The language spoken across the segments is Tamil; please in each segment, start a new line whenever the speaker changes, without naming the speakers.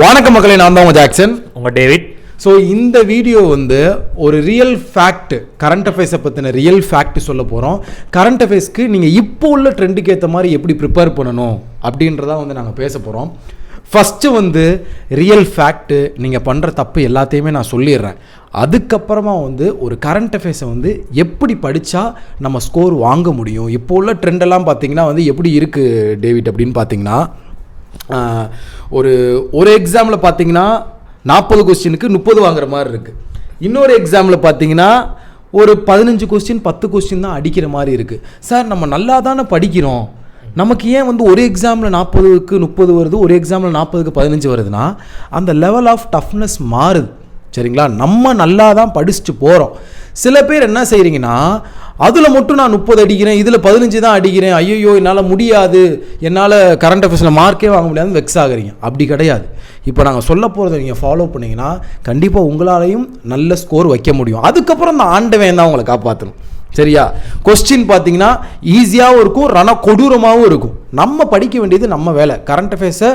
வணக்கம் மக்களே, நான் தான் உங்கள் ஜாக்சன்,
உங்கள் டேவிட்.
ஸோ இந்த வீடியோ வந்து ஒரு ரியல் ஃபேக்ட், கரண்ட் அஃபேர்ஸை பற்றின ரியல் ஃபேக்ட் சொல்ல போகிறோம். கரண்ட் அஃபேர்ஸ்க்கு நீங்கள் இப்போ உள்ள ட்ரெண்டுக்கு ஏற்ற மாதிரி எப்படி ப்ரிப்பேர் பண்ணணும் அப்படின்றதான் வந்து நாங்கள் பேச போகிறோம். ஃபஸ்ட்டு வந்து ரியல் ஃபேக்ட்டு, நீங்கள் பண்ணுற தப்பு எல்லாத்தையுமே நான் சொல்லிடுறேன். அதுக்கப்புறமா வந்து ஒரு கரண்ட் அஃபேர்ஸை வந்து எப்படி படித்தா நம்ம ஸ்கோர் வாங்க முடியும். இப்போ உள்ள ட்ரெண்டெல்லாம் பார்த்திங்கன்னா வந்து எப்படி இருக்குது டேவிட் அப்படின்னு பார்த்தீங்கன்னா, ஒரு எக்ஸாமில் பார்த்தீங்கன்னா 40 கொஸ்டினுக்கு 30 வாங்குற மாதிரி இருக்குது. இன்னொரு எக்ஸாமில் பார்த்தீங்கன்னா ஒரு 15 கொஸ்டின் 10 கொஸ்டின் தான் அடிக்கிற மாதிரி இருக்குது. சார், நம்ம நல்லா தானே படிக்கிறோம், நமக்கு ஏன் வந்து ஒரு எக்ஸாமில் 40க்கு 30 வருது, ஒரு எக்ஸாமில் 40க்கு 15 வருதுன்னா அந்த லெவல் ஆஃப் டஃப்னஸ் மாறுது. சரிங்களா? நம்ம நல்லா தான் படிச்சுட்டு போகிறோம். சில பேர் என்ன செய்கிறீங்கன்னா, அதில் மட்டும் நான் 30 அடிக்கிறேன், இதில் 15 தான் அடிக்கிறேன், ஐயோ என்னால் முடியாது, என்னால் கரண்ட் அஃபேர்ஸில் மார்க்கே வாங்க முடியாதுன்னு வெக்ஸ் ஆகுறீங்க. அப்படி கிடையாது. இப்போ நாங்கள் சொல்ல போகிறத நீங்கள் ஃபாலோ பண்ணிங்கன்னா கண்டிப்பாக உங்களாலையும் நல்ல ஸ்கோர் வைக்க முடியும். அதுக்கப்புறம் இந்த ஆண்டவன் தான் உங்களை காப்பாற்றணும். சரியா? கொஸ்டின் பார்த்தீங்கன்னா ஈஸியாகவும் இருக்கும், கொடூரமாகவும் இருக்கும். நம்ம படிக்க வேண்டியது நம்ம வேலை. கரண்ட் அஃபேர்ஸை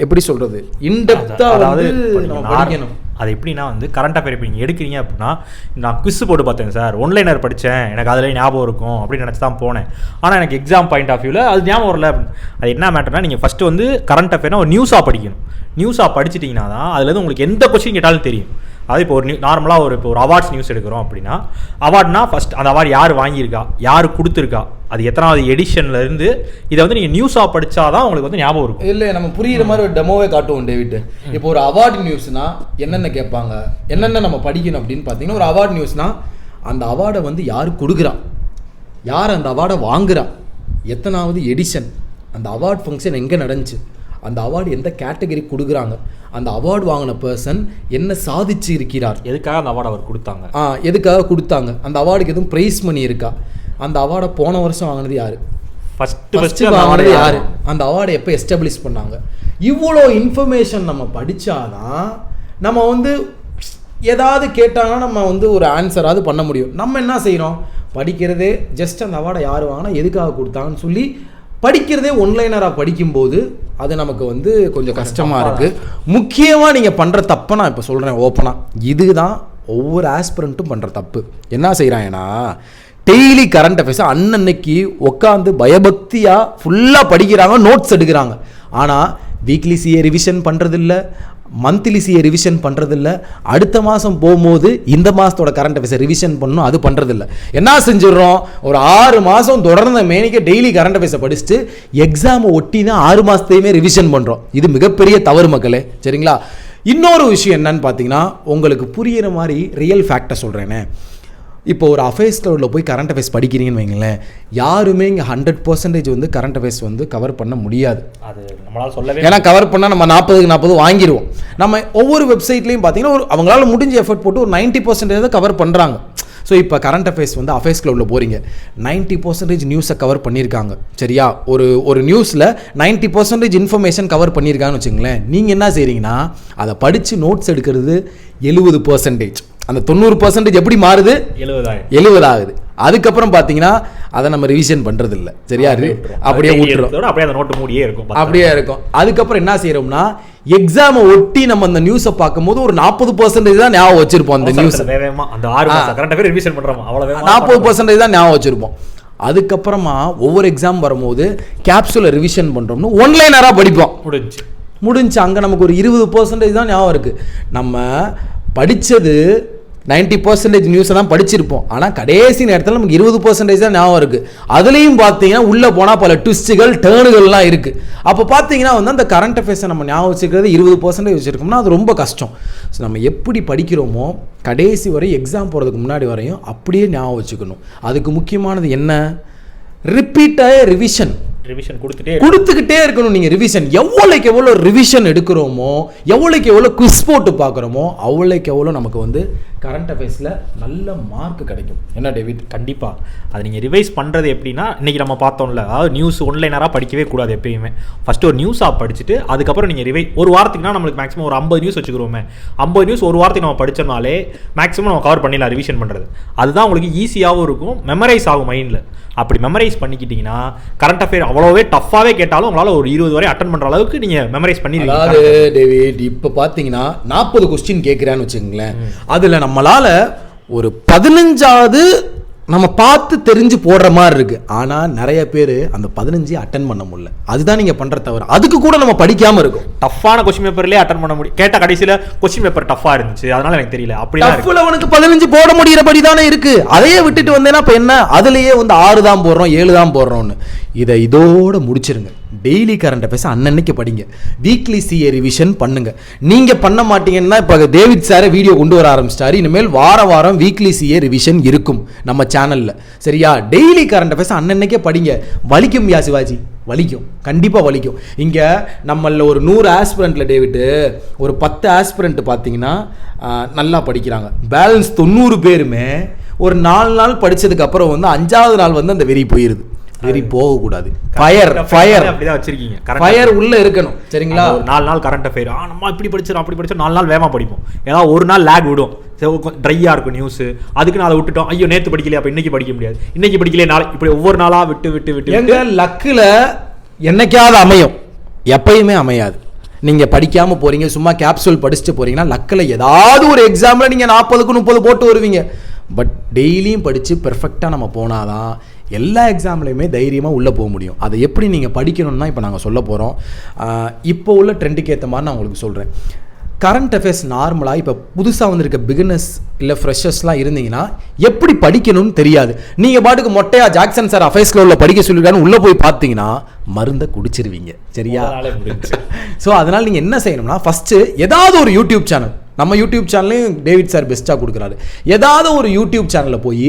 எப்படி சொல்கிறது, இன்டெப்த்தாக வந்து நம்ம படிக்கணும்.
அது எப்படின்னா வந்து கரண்ட் அஃபேர் இப்போ நீங்கள் எடுக்கிறீங்க அப்படின்னா, நான் குவிஸ் போட்டு பார்த்தேன் சார், ஒன்லைனர் படித்தேன், எனக்கு அதில் ஞாபகம் இருக்கும் அப்படின்னு நினச்சி தான் போனேன். ஆனால் எனக்கு எக்ஸாம் பாயிண்ட் ஆஃப் வியூவில் அது ஞாபகம் வரல. அது என்ன மேட்டர்னா, நீங்கள் ஃபஸ்ட்டு வந்து கரண்ட் அஃபேர்னா ஒரு நியூஸாக படிக்கணும். நியூஸாக படிச்சிட்டிங்கன்னா தான் அதுலேருந்து உங்களுக்கு எந்த கொஸ்டின் கேட்டாலும் தெரியும். அது இப்போ ஒரு நார்மலாக இப்போ ஒரு அவார்ட்ஸ் நியூஸ் எடுக்கிறோம் அப்படின்னா, அவார்ட்னா ஃபஸ்ட் அந்த அவார்டு யார் வாங்கியிருக்கா, யார் கொடுத்துருக்கா, அது எத்தனாவது எடிஷன்லேருந்து இதை வந்து நீங்கள் நியூஸாக படித்தாதான் உங்களுக்கு வந்து ஞாபகம் இருக்கும்.
இல்லை, நம்ம புரியுற மாதிரி ஒரு டெமோவே காட்டுவோம் டேவிட். இப்போ ஒரு அவார்டு நியூஸ்னா என்னென்ன கேட்பாங்க, என்னென்ன நம்ம படிக்கணும் அப்படின்னு பார்த்தீங்கன்னா, ஒரு அவார்டு நியூஸ்னா அந்த அவார்டை வந்து யார் கொடுக்குறா, யார் அந்த அவார்டை வாங்குறா, எத்தனாவது எடிஷன், அந்த அவார்ட் ஃபங்க்ஷன் எங்கே நடந்துச்சு, அந்த அவார்டு எந்த கேட்டகரி கொடுக்குறாங்க, அந்த அவார்டு வாங்கின பர்சன் என்ன சாதிச்சு இருக்கிறார்,
எதுக்காக அந்த அவார்டு அவர் கொடுத்தாங்க,
எதுக்காக கொடுத்தாங்க, அந்த அவார்டுக்கு எதுவும் ப்ரைஸ் மணி இருக்கா, அந்த அவார்டை போன வருஷம் வாங்கினது யார், ஃபஸ்ட்டு வாங்கினது யார், அந்த அவார்டை எப்போ எஸ்டாப்ளிஷ் பண்ணாங்க. இவ்வளோ இன்ஃபர்மேஷன் நம்ம படித்தாதான் நம்ம வந்து ஏதாவது கேட்டாங்கன்னா நம்ம வந்து ஒரு ஆன்சராவது பண்ண முடியும். நம்ம என்ன செய்கிறோம், படிக்கிறதே ஜஸ்ட் அந்த அவார்டை யார் வாங்கினா எதுக்காக கொடுத்தாங்கன்னு சொல்லி படிக்கிறதே ஒன்லைனராக படிக்கும்போது அது நமக்கு வந்து கொஞ்சம் கஷ்டமாக இருக்குது. முக்கியமாக நீங்கள் பண்ணுற தப்பை நான் இப்போ சொல்கிறேன் ஓப்பனாக. இதுதான் ஒவ்வொரு ஆஸ்பிரண்ட்டும் பண்ணுற தப்பு. என்ன செய்கிறாங்கன்னா, டெய்லி கரண்ட் அஃபேர்ஸை அன்னன்னைக்கு உட்காந்து பயபக்தியாக ஃபுல்லாக படிக்கிறாங்க, நோட்ஸ் எடுக்கிறாங்க. ஆனால் வீக்லி சிஏ ரிவிஷன் பண்ணுறதில்ல, மந்த்லி சிஏ ரிவிஷன் பண்ணுறதில்ல, அடுத்த மாதம் போகும்போது இந்த மாதத்தோட கரண்ட் அஃபேர்ஸை ரிவிஷன் பண்ணணும், அது பண்ணுறதில்ல. என்ன செஞ்சிடறோம், ஒரு 6 மாதம் தொடர்ந்த மேனிக்க டெய்லி கரண்ட் அஃபேர்ஸை படிச்சுட்டு எக்ஸாமை ஒட்டினா 6 மாதத்தையுமே ரிவிஷன் பண்ணுறோம். இது மிகப்பெரிய தவறு மக்களே. சரிங்களா? இன்னொரு விஷயம் என்னன்னு பார்த்தீங்கன்னா, உங்களுக்கு புரிகிற மாதிரி ரியல் ஃபேக்டை சொல்கிறேனே. இப்போ ஒரு அஃபேர்ஸ் கிளவுடில் போய் கரண்ட் அஃபேர்ஸ் படிக்கிறீங்கன்னு வைங்களேன், யாருமே இங்கே 100% வந்து கரண்ட் அஃபேர்ஸ் வந்து கவர் பண்ண முடியாது.
அது நம்மளால் சொல்லவே, ஏன்னா
கவர் பண்ணால் நம்ம 40க்கு 40 வாங்கிடுவோம். நம்ம ஒவ்வொரு வெப்சைட்லேயும் பார்த்தீங்கன்னா அவங்களால முடிஞ்ச எஃபர்ட் போட்டு ஒரு 90% தான் கவர் பண்ணுறாங்க. ஸோ இப்போ கரண்ட் அஃபேர்ஸ் வந்து அஃபேர்ஸ் கிளவுடில் போகிறீங்க, 90% நியூஸை கவர் பண்ணியிருக்காங்க. சரியா? ஒரு நியூஸில் 90% இன்ஃபர்மேஷன் கவர் பண்ணியிருக்காங்கன்னு வச்சுங்களேன். நீங்கள் என்ன செய்கிறீங்கன்னா, அதை படித்து நோட்ஸ் எடுக்கிறது 70%. அந்த 90% எப்படி மாறுது, 70 ஆகுது. அதுக்கப்புறம் பார்த்தீங்கன்னா அதை நம்ம ரிவிஷன் பண்ணுறது இல்லை. சரியா? அப்படியே விட்டுறோம்,
அப்படியே அந்த நோட்டு மூடியே இருக்கும்,
அப்படியே இருக்கும். அதுக்கப்புறம் என்ன செய்யறோம்னா, எக்ஸாமை ஒட்டி நம்ம அந்த நியூஸை பார்க்கும்போது ஒரு 40% தான் ஞாபகம் வச்சிருப்போம். அந்த நியூஸ் 40% தான் ஞாபகம் வச்சிருப்போம். அதுக்கப்புறமா ஒவ்வொரு எக்ஸாம் வரும்போது கேப்சூலை ரிவிஷன் பண்ணுறோம்னு ஒன்லைனராக படிப்போம். முடிஞ்சு அங்கே நமக்கு ஒரு 20% தான் ஞாபகம் இருக்குது. நம்ம படித்தது 90% நியூஸை தான் படிச்சிருப்போம். ஆனால் கடைசி நேரத்தில் நமக்கு 20% தான் ஞாபகம் இருக்குது. அதுலேயும் பார்த்தீங்கன்னா உள்ளே போனால் பல ட்விஸ்ட்டுகள் டேர்னுகள்லாம் இருக்குது. அப்போ பார்த்தீங்கன்னா வந்து அந்த கரண்ட் அஃபேர்ஸை நம்ம ஞாபகம் வச்சுக்கிறது 20% வச்சுருக்கோம்னா அது ரொம்ப கஷ்டம். ஸோ நம்ம எப்படி படிக்கிறோமோ கடைசி வரை எக்ஸாம் போகிறதுக்கு முன்னாடி வரையும் அப்படியே ஞாபகம் வச்சுக்கணும். அதுக்கு முக்கியமானது என்ன, ரிப்பீட்டாக ரிவிஷன் கொடுத்துக்கிட்டே இருக்கணும். நீங்கள் ரிவிஷன் எவ்வளோக்கு எவ்வளோ ரிவிஷன் எடுக்கிறோமோ, எவ்வளோக்கு எவ்வளோ குவிஸ் போட்டு பார்க்குறோமோ, அவ்வளோக்கு எவ்வளோ நமக்கு வந்து கரண்ட் அஃபேர்ஸில் நல்ல மார்க் கிடைக்கும். என்ன டேவிட்?
கண்டிப்பாக. அது நீங்கள் ரிவைஸ் பண்ணுறது எப்படின்னா, இன்றைக்கி நம்ம பார்த்தோம்ல, அதாவது நியூஸ் ஒன்லைனராக படிக்கவே கூடாது எப்பயுமே. ஃபஸ்ட்டு ஒரு நியூஸாக படிச்சுட்டு அதுக்கப்புறம் நீங்கள் ஒரு வாரத்துக்குனா நம்மளுக்கு மேக்ஸிமம் ஒரு 50 நியூஸ் வச்சுக்கிறோமே, 50 நியூஸ் ஒரு வாரத்துக்கு நம்ம படித்தோம்னாலே மேக்ஸிமம் நம்ம கவர் பண்ணிடலாம் ரிவிஷன் பண்ணுறது. அதுதான் உங்களுக்கு ஈஸியாகவும் இருக்கும், மெமரைஸ் ஆகும் மைண்டில். அப்படி மெமரைஸ் பண்ணிக்கிட்டீங்கன்னா கரண்ட் அஃபேர் அவ்வளோவே டஃப்பாகவே கேட்டாலும் உங்களால் ஒரு 20 வரை அட்டன் பண்ணுற அளவுக்கு நீங்கள் மெமரைஸ் பண்ணிடுவீங்க.
அதாவது டேவிட் இப்போ பார்த்தீங்கன்னா 40 கொஸ்டின் கேட்குறான்னு வச்சுக்கோங்களேன், அதில் நம்மளால் ஒரு 15ஆவது நம்ம பார்த்து தெரிஞ்சு போடுற மாதிரி இருக்கு. ஆனால் நிறைய பேர் அந்த 15 அட்டன் பண்ண முடியல. அதுதான் நீங்கள் பண்ணுற தவிர அதுக்கு கூட நம்ம படிக்காமல் இருக்கும்.
டஃப்பான கொஸ்டின் பேப்பர்லேயே அட்டன் பண்ண முடியும். கேட்ட கடைசியில் கொஸ்டின் பேப்பர் டஃப்பாக இருந்துச்சு, அதனால எனக்கு தெரியல. அப்படி
அவனுக்கு 15 போட முடியறபடி தானே இருக்கு. அதையே விட்டுட்டு வந்தேன்னா இப்போ என்ன, அதுலேயே வந்து 6 தான் போடுறோம் 7 தான் போடுறோம்னு. இதோட முடிச்சிருங்க. டெய்லி கரண்ட் அஃபேர்ஸ் அன்னன்னைக்கு படிங்க. வீக்லி சிஏ ரிவிஷன் பண்ணுங்க. நீங்க பண்ண மாட்டீங்கன்னா இப்போ டேவிட் சார் வீடியோ கொண்டு வர ஆரம்பிச்சிட்டாரு. இனிமேல் வாரம் வீக்லி சிஏ ரிவிஷன் இருக்கும் நம்ம சேனல்ல. சரியா? டெய்லி கரண்ட் அஃபேர்ஸ் அன்னன்னைக்கே படிங்க. வலிக்கும் யா சிவாஜி, வலிக்கும், கண்டிப்பாக வலிக்கும். இங்கே நம்மள ஒரு 100 ஆஸ்பிரண்ட்டில் டேவிட்டு ஒரு 10 ஆஸ்பிரண்ட் பார்த்தீங்கன்னா நல்லா படிக்கிறாங்க. பேலன்ஸ் 90 பேருமே ஒரு 4 நாள் படித்ததுக்கு அப்புறம் வந்து 5ஆவது நாள் வந்து அந்த வெறி போயிருது. வெறி போகக்கூடாது. ஃபயர்
அப்படிதான் வச்சிருக்கீங்க.
ஃபயர் உள்ள இருக்கணும். சரிங்களா?
ஒரு 4 நாள் கரண்ட் அஃபேர் நம்ம இப்படி படிச்சிடும் அப்படி படிச்சோம் 4 நாள் வேகமாக படிப்போம். ஏதாவது ஒரு நாள் லேக் விடும், ட்ரையாக இருக்கும் நியூஸ், அதுக்கு நான் அதை விட்டுட்டோம். ஐயோ நேற்று படிக்கலையா, அப்போ இன்னைக்கு படிக்க முடியாது, இன்னைக்கு படிக்கலையே நாளை, இப்படி ஒவ்வொரு நாளாக விட்டு
எங்க லக்கில் என்னைக்காவது அமையும், எப்பயுமே அமையாது. நீங்கள் படிக்காமல் போகிறீங்க, சும்மா கேப்சூல் படிச்சுட்டு போகிறீங்கன்னா லக்கில் ஏதாவது ஒரு எக்ஸாமில் நீங்கள் 40க்கு 30 போட்டு வருவீங்க. பட் டெய்லியும் படித்து பெர்ஃபெக்டாக நம்ம போனாதான் எல்லா எக்ஸாம்லையுமே தைரியமாக உள்ளே போக முடியும். அதை எப்படி நீங்கள் படிக்கணும்னா இப்போ நாங்கள் சொல்ல போகிறோம். இப்போ உள்ள ட்ரெண்டுக்கு ஏற்ற மாதிரி நான் உங்களுக்கு சொல்கிறேன். கரண்ட் அஃபேர்ஸ் நார்மலாக இப்போ புதுசாக வந்திருக்க பிகினர்ஸ் இல்லை ஃப்ரெஷர்ஸ்லாம் இருந்தீங்கன்னா எப்படி படிக்கணும்னு தெரியாது. நீங்கள் பாட்டுக்கு மொட்டையா ஜாக்சன் சார் அஃபேர்ஸில் உள்ள படிக்க சொல்லிருக்கான்னு உள்ளே போய் பார்த்தீங்கன்னா மருந்தை குடிச்சிருவீங்க. சரியா? ஸோ அதனால் நீங்கள் என்ன செய்யணும்னா ஃபஸ்ட்டு ஏதாவது ஒரு யூடியூப் சேனல், நம்ம யூடியூப் சேனல்லையும் டேவிட் சார் பெஸ்ட்டாக கொடுக்குறாரு, ஏதாவது ஒரு யூடியூப் சேனலில் போய்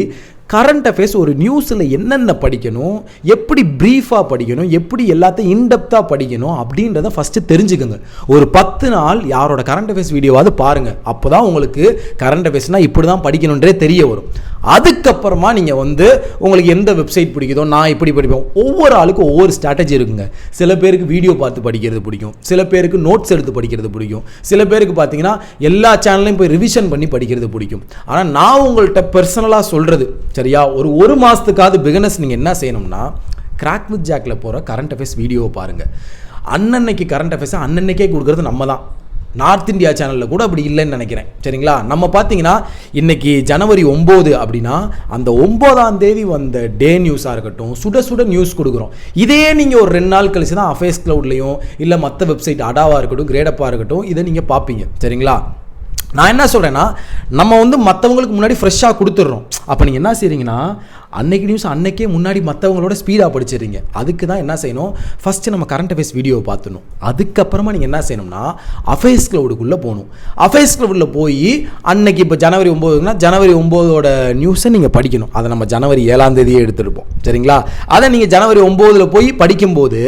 கரண்ட் அஃபேர்ஸ் ஒரு நியூஸில் என்னென்ன படிக்கணும், எப்படி ப்ரீஃபாக படிக்கணும், எப்படி எல்லாத்தையும் இன்டெப்த்தாக படிக்கணும் அப்படின்றத ஃபஸ்ட்டு தெரிஞ்சுக்கோங்க. ஒரு 10 நாள் யாரோட கரண்ட் அஃபேர்ஸ் வீடியோவாவது பாருங்கள். அப்போ தான் உங்களுக்கு கரண்ட் அஃபேர்ஸ்னால் இப்படி தான் படிக்கணுன்றே தெரிய வரும். அதுக்கப்புறமா நீங்கள் வந்து உங்களுக்கு எந்த வெப்சைட் பிடிக்குதோ, நான் இப்படி படிப்பேன். ஒவ்வொரு ஆளுக்கும் ஒவ்வொரு ஸ்ட்ராட்டஜி இருக்குங்க. சில பேருக்கு வீடியோ பார்த்து படிக்கிறது பிடிக்கும், சில பேருக்கு நோட்ஸ் எடுத்து படிக்கிறது பிடிக்கும், சில பேருக்கு பார்த்தீங்கன்னா எல்லா சேனல்லையும் போய் ரிவிஷன் பண்ணி படிக்கிறது பிடிக்கும். ஆனால் நான் உங்கள்கிட்ட பர்சனலாக சொல்கிறது, சரியா, ஒரு மாதத்துக்காவது பிகினர்ஸ் நீங்கள் என்ன செய்யணும்னா கிராக் வித் ஜாக்கில் போகிற கரண்ட் அஃபேர்ஸ் வீடியோவை பாருங்கள். அன்னன்னைக்கு கரண்ட் அஃபேர்ஸை அன்னன்னைக்கே கொடுக்குறது நம்ம தான். நார்த் இந்தியா சேனலில் கூட அப்படி இல்லைன்னு நினைக்கிறேன். சரிங்களா? நம்ம பார்த்தீங்கன்னா இன்றைக்கி ஜனவரி 9 அப்படின்னா அந்த 9ஆம் தேதி வந்த டே நியூஸாக இருக்கட்டும், சுட சுட நியூஸ் கொடுக்குறோம். இதே நீங்கள் ஒரு 2 நாள் கழிச்சு தான் அஃபேர்ஸ் க்ளவுட்லையும் இல்லை மற்ற வெப்சைட் அடாவாக இருக்கட்டும், கிரேடப்பாக இருக்கட்டும், இதை நீங்கள் பார்ப்பீங்க. சரிங்களா? நான் என்ன சொல்கிறேன்னா நம்ம வந்து மற்றவங்களுக்கு முன்னாடி ஃப்ரெஷ்ஷாக கொடுத்துட்றோம். அப்போ நீங்கள் என்ன செய்கிறீங்கன்னா அன்னைக்கு நியூஸ் அன்னைக்கே முன்னாடி மற்றவங்களோட ஸ்பீடாக படிச்சிடுறீங்க. அதுக்கு தான் என்ன செய்யணும், ஃபஸ்ட்டு நம்ம கரண்ட் அஃபேர்ஸ் வீடியோவை பார்த்துணும். அதுக்கப்புறமா நீங்கள் என்ன செய்யணும்னா அஃபேர்ஸ் க்ளவுடுக்குள்ளே போகணும். அஃபேர்ஸ் க்ளவுடில் போய் அன்னைக்கு இப்போ ஜனவரி 9னா ஜனவரி 9ஓட நியூஸை நீங்கள் படிக்கணும். அதை நம்ம ஜனவரி 7ஆம் தேதியே எடுத்துருப்போம். சரிங்களா? அதை நீங்கள் ஜனவரி 9 போய் படிக்கும்போது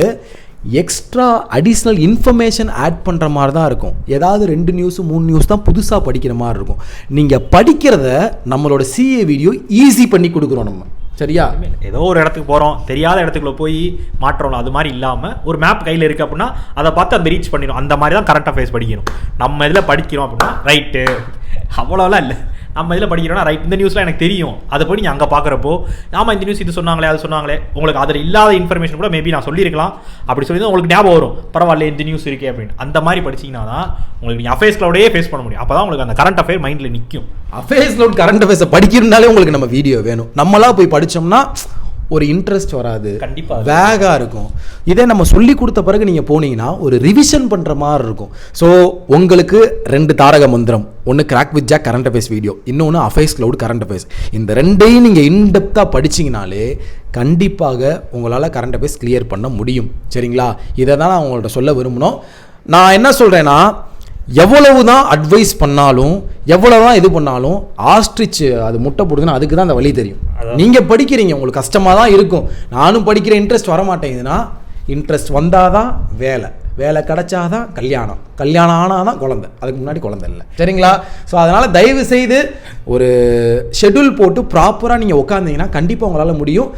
எக்ஸ்ட்ரா அடிஷ்னல் இன்ஃபர்மேஷன் ஆட் பண்ணுற மாதிரி தான் இருக்கும். ஏதாவது 2 நியூஸ் 3 நியூஸ் தான் புதுசாக படிக்கிற மாதிரி இருக்கும். நீங்கள் படிக்கிறத நம்மளோட சிஏ வீடியோ ஈஸி பண்ணி கொடுக்குறோம் நம்ம. சரியா?
ஏதோ ஒரு இடத்துக்கு போகிறோம், தெரியாத இடத்துக்குள்ள போய் மாற்றணும், அது மாதிரி இல்லாமல் ஒரு மேப் கையில் இருக்குது அப்படின்னா அதை பார்த்து அந்த ரீச் பண்ணிடும். அந்த மாதிரி தான் கரண்ட் அஃபேர்ஸ் படிக்கணும். நம்ம இதில் படிக்கிறோம் அப்படின்னா ரைட்டு, அவ்வளோலாம் இல்லை. நம்ம இதில் படிக்கிறோன்னா ரைட், இந்த நியூஸ்லாம் எனக்கு தெரியும், அதை போய் நீங்கள் அங்கே பார்க்குறப்போ ஆமாம் இந்த நியூஸ் இது சொன்னாங்களே அது சொன்னாங்களே, உங்களுக்கு அதில் இல்லாத இன்ஃபர்மேஷன் கூட மேபி நான் சொல்லியிருக்கலாம், அப்படி சொல்லி தான் உங்களுக்கு ஞாபகம் வரும். பரவாயில்ல இந்த நியூஸ் இருக்கே அப்படின்னு. அந்த மாதிரி படிச்சிங்கன்னா தான் உங்களுக்கு நீங்கள் அஃபேர்ஸ் க்ளவுடையே ஃபேஸ் பண்ண முடியும். அப்போ தான் உங்களுக்கு அந்த கரண்ட் அஃபேர் மைண்டில் நிற்கும்.
அஃபேர்ஸ் க்ளவுட் கரண்ட் அஃபேர்ஸை படிக்கிறதுனாலே உங்களுக்கு நம்ம வீடியோ வேணும். நம்மளாக போய் படித்தோம்னா ஒரு இன்ட்ரெஸ்ட் வராது,
கண்டிப்பாக
வேகாக இருக்கும். இதே நம்ம சொல்லி கொடுத்த பிறகு நீங்கள் போனீங்கன்னா ஒரு ரிவிஷன் பண்ணுற மாதிரி இருக்கும். ஸோ உங்களுக்கு 2 தாரக மந்திரம், ஒன்று crack with Jack current affairs video, இன்னொன்று அஃபேர்ஸ் க்ளவுட் கரண்ட் அஃபேர்ஸ். இந்த 2ஐயும் நீங்கள் இன்டெப்த்தாக படிச்சிங்கனாலே கண்டிப்பாக உங்களால் கரண்ட் அஃபேர்ஸ் கிளியர் பண்ண முடியும். சரிங்களா? இதை தான் நான் உங்கள்கிட்ட சொல்ல விரும்பணும். நான் என்ன சொல்கிறேன்னா எவ்வளவு தான் அட்வைஸ் பண்ணாலும் எவ்வளவு தான் இது பண்ணாலும் ஆஸ்ட்ரிச் அது முட்டை போடுதுன்னா அதுக்கு தான் அந்த வழி தெரியும். நீங்கள் படிக்கிறீங்க, உங்களுக்கு கஷ்டமாக தான் இருக்கும். நானும் படிக்கிற இன்ட்ரெஸ்ட் வர மாட்டேங்குதுன்னா இன்ட்ரெஸ்ட் வந்தால் தான் வேலை. வேலை கிடைச்சாதான் கல்யாணம், கல்யாணம் ஆனால் தான் குழந்தை, அதுக்கு முன்னாடி குழந்தை இல்லை. சரிங்களா? ஸோ அதனால் தயவு செய்து ஒரு ஷெட்யூல் போட்டு ப்ராப்பராக நீங்கள் உட்காந்தீங்கன்னா கண்டிப்பாக உங்களால் முடியும்.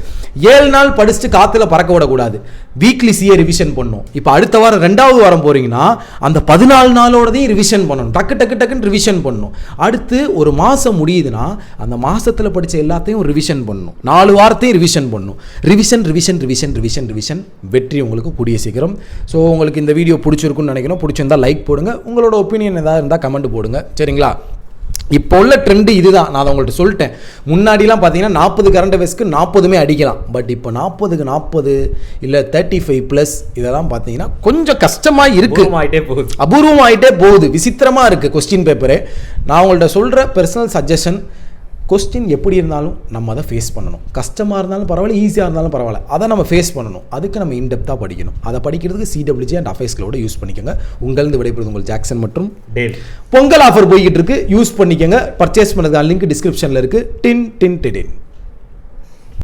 7 நாள் படிச்சுட்டு காற்றுல பறக்க விடக்கூடாது. வீக்லி சிஏ ரிவிஷன் பண்ணணும். இப்போ அடுத்த வாரம் 2வது வாரம் போகிறீங்கன்னா அந்த 14 நாளோடதையும் ரிவிஷன் பண்ணணும். டக்குன்னு ரிவிஷன் பண்ணணும். அடுத்து ஒரு மாதம் முடியுதுன்னா அந்த மாதத்தில் படித்த எல்லாத்தையும் ரிவிஷன் பண்ணணும். 4 வாரத்தையும் ரிவிஷன் பண்ணணும். ரிவிஷன் வெற்றி உங்களுக்கு கூடிய சீக்கிரம். ஸோ உங்களுக்கு இந்த வீடியோ பிடிச்சிருக்குன்னு நினைக்கிறோம். பிடிச்சிருந்தா லைக் போடுங்க. உங்களோட ஒப்பீனியன் ஏதாவது இருந்தால் கமெண்ட் போடுங்க. சரிங்களா? இப்போ உள்ள ட்ரெண்டு இதுதான். நான் உங்கள்கிட்ட சொல்லிட்டேன். முன்னாடிலாம் பார்த்தீங்கன்னா 40 கரண்ட் அஃபேர்ஸ்க்கு 40மே அடிக்கலாம். பட் இப்போ 40க்கு 40 இல்லை 35+ இதெல்லாம் பார்த்தீங்கன்னா கொஞ்சம் கஷ்டமாக இருக்குது, அபூர்வமாயிட்டே போகுது, விசித்திரமாக இருக்குது கொஸ்டின் பேப்பரு. நான் உங்கள்கிட்ட சொல்கிற பர்சனல் சஜஷன், கொஸ்டின் எப்படி இருந்தாலும் நம்ம அதை ஃபேஸ் பண்ணணும். கஷ்டமாக இருந்தாலும் பரவாயில்ல, ஈஸியாக இருந்தாலும் பரவாயில்ல, அதை நம்ம ஃபேஸ் பண்ணணும். அதுக்கு நம்ம இன்டெப்த்தாக படிக்கணும். அதை படிக்கிறதுக்கு CWG and affairs cloud use பண்ணிக்கோங்க. உங்களது விடைபெறுவது உங்கள் ஜாக்சன் மற்றும்
டேல்.
பொங்கல் ஆஃபர் போய்கிட்டு இருக்கு, யூஸ் பண்ணிக்கோங்க. பர்ச்சேஸ் பண்ணுறதுக்கான லிங்க் டிஸ்கிரிப்ஷனில் இருக்குது. டின்